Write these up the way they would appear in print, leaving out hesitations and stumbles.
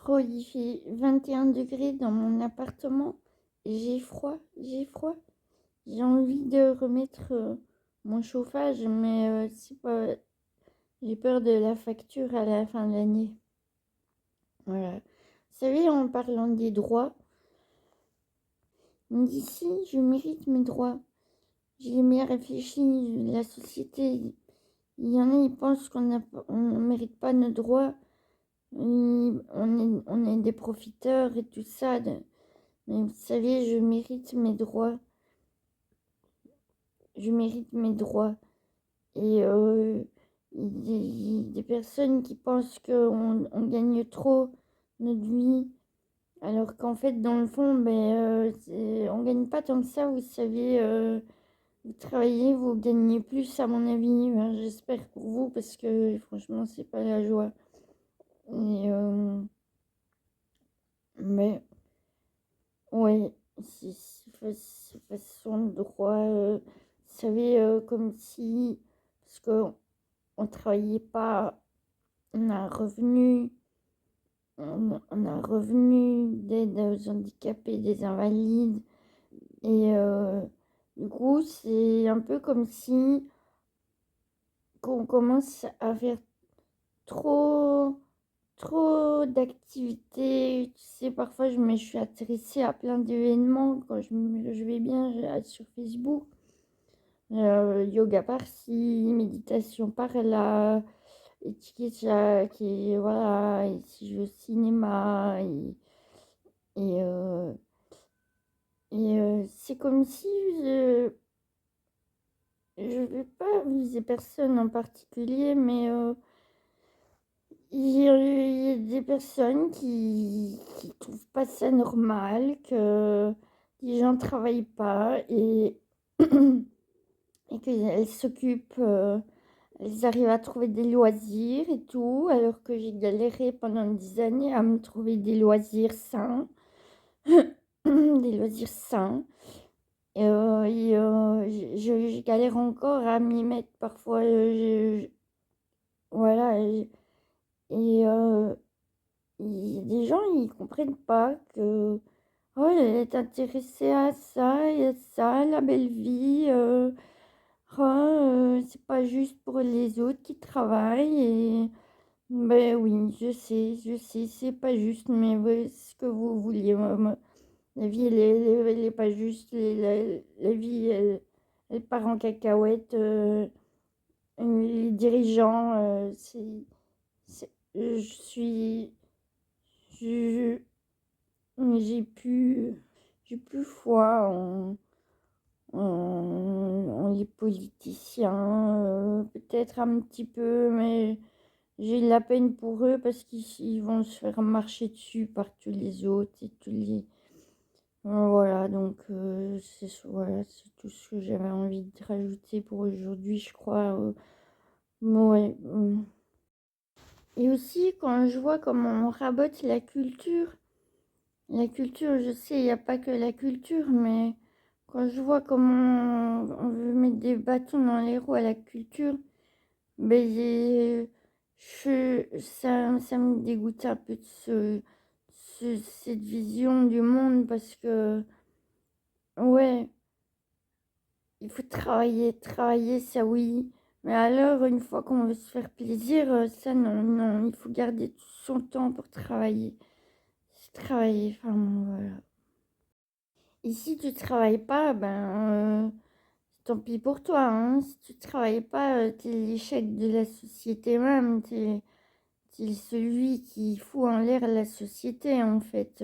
Oh, il fait 21 degrés dans mon appartement et j'ai froid, j'ai froid. J'ai envie de remettre mon chauffage, mais c'est pas... j'ai peur de la facture à la fin de l'année. Voilà. Vous savez, en parlant des droits, d'ici, je mérite mes droits. J'ai bien réfléchi, la société, il y en a, ils pensent on mérite pas nos droits. On est des profiteurs et tout ça. Mais vous savez, je mérite mes droits. Je mérite mes droits. Et il y a des personnes qui pensent qu'on gagne trop notre vie. Alors qu'en fait, dans le fond, on gagne pas tant que ça. Vous savez, vous travaillez, vous gagnez plus, à mon avis. Ben, j'espère pour vous, parce que franchement, c'est pas la joie. Et, mais ouais, c'est façon de droit, vous savez, comme si, parce qu'on ne travaillait pas, on a un revenu, on a un revenu d'aide aux handicapés, des invalides, et du coup, c'est un peu comme si qu'on commence à faire trop, trop d'activités. Tu sais, parfois, je suis intéressée à plein d'événements quand je vais bien sur Facebook. Yoga par-ci, méditation par-là, étiquette et voilà, et si je vais au cinéma, et, euh, c'est comme si je vais pas viser personne en particulier, mais il y a des personnes qui trouvent pas ça normal, que les gens travaillent pas et, et qu'elles s'occupent, elles arrivent à trouver des loisirs et tout, alors que j'ai galéré pendant des années à me trouver des loisirs sains, des loisirs sains. Je galère encore à m'y mettre parfois. Voilà, et il y a des gens, ils comprennent pas que oh, elle est intéressée à ça et à ça, la belle vie. Oh, c'est pas juste pour les autres qui travaillent. Et ben oui, je sais, c'est pas juste, mais ouais, c'est ce que vous vouliez. La vie, elle est pas juste. La vie, elle part en cacahuète. Les dirigeants, je suis. Je, j'ai plus, j'ai plus foi en les politiciens, peut-être un petit peu, mais j'ai de la peine pour eux parce qu'ils vont se faire marcher dessus par tous les autres et tous les... Voilà, donc voilà, c'est tout ce que j'avais envie de rajouter pour aujourd'hui, je crois. Ouais. Et aussi, quand je vois comment on rabote la culture, je sais, il n'y a pas que la culture, mais quand je vois comment on veut mettre des bâtons dans les roues à la culture, ben ça me dégoûte un peu de cette vision du monde parce que, ouais, il faut travailler, travailler, ça oui, mais alors une fois qu'on veut se faire plaisir, ça non, non, il faut garder tout son temps pour travailler. C'est travailler, enfin bon, voilà. Et si tu travailles pas, tant pis pour toi, hein. Si tu travailles pas, t'es l'échec de la société même. T'es celui qui fout en l'air la société, en fait.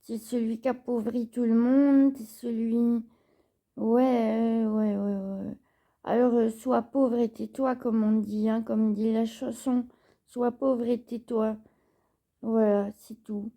T'es celui qui appauvrit tout le monde. T'es celui... Ouais, ouais, ouais, ouais. Alors, sois pauvre et tais-toi, comme on dit, hein, comme dit la chanson. Sois pauvre et tais-toi. Voilà, c'est tout.